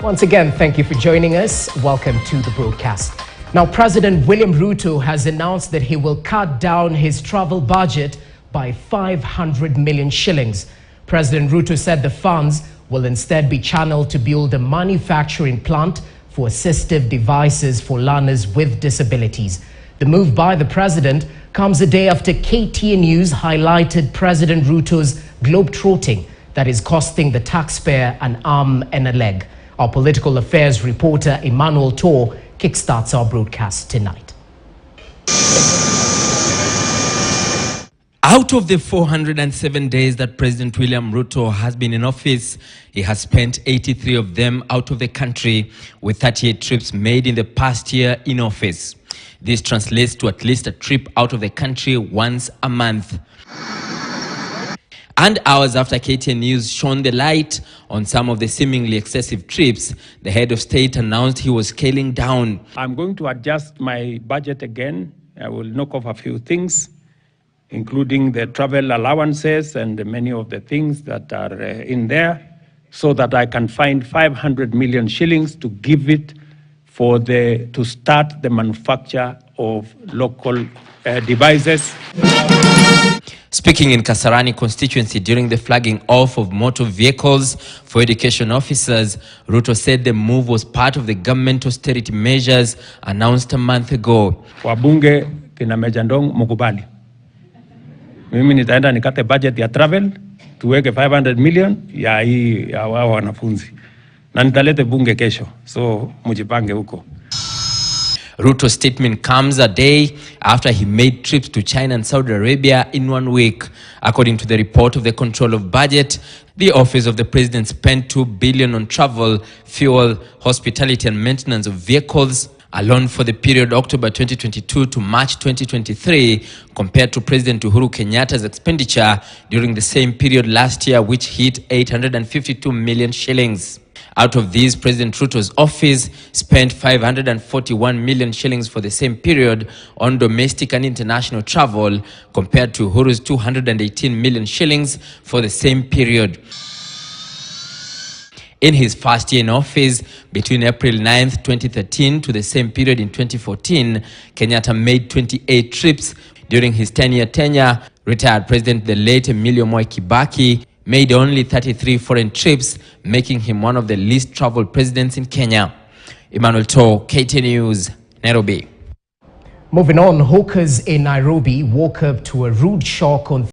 Once again, thank you for joining us. Welcome to the broadcast. Now, President William Ruto has announced that he will cut down his travel budget by 500 million shillings. President Ruto said the funds will instead be channeled to build a manufacturing plant for assistive devices for learners with disabilities. The move by the president comes a day after KTN News highlighted President Ruto's globetrotting that is costing the taxpayer an arm and a leg. Our political affairs reporter Emmanuel Tor kickstarts our broadcast tonight. Out of the 407 days that President William Ruto has been in office, he has spent 83 of them out of the country, with 38 trips made in the past year in office. This translates to at least a trip out of the country once a month. And hours after KTN News shone the light on some of the seemingly excessive trips, the head of state announced he was scaling down. I'm going to adjust my budget again. I will knock off a few things, including the travel allowances and many of the things that are in there, so that I can find 500 million shillings to give it to start the manufacture of local devices. Speaking in Kasarani constituency during the flagging off of motor vehicles for education officers, Ruto said the move was part of the government austerity measures announced a month ago. Wabunge kina Mejandong mukubali. Mimi nitaenda nikate budget ya travel, tuweke 500 million ya wao wanafunzi. Na nitalete bunge kesho, so mujipange huko. Ruto's statement comes a day after he made trips to China and Saudi Arabia in 1 week. According to the report of the Control of Budget, the office of the president spent 2 billion on travel, fuel, hospitality and maintenance of vehicles alone for the period October 2022 to March 2023, compared to President Uhuru Kenyatta's expenditure during the same period last year, which hit 852 million shillings. Out of these, President Ruto's office spent 541 million shillings for the same period on domestic and international travel, compared to Uhuru's 218 million shillings for the same period. In his first year in office, between April 9th, 2013 to the same period in 2014, Kenyatta made 28 trips. During his 10-year tenure, retired President the late Emilio Moi Kibaki made only 33 foreign trips, making him one of the least traveled presidents in Kenya. Emmanuel Tor, KTN News, Nairobi. Moving on, hawkers in Nairobi woke up to a rude shock on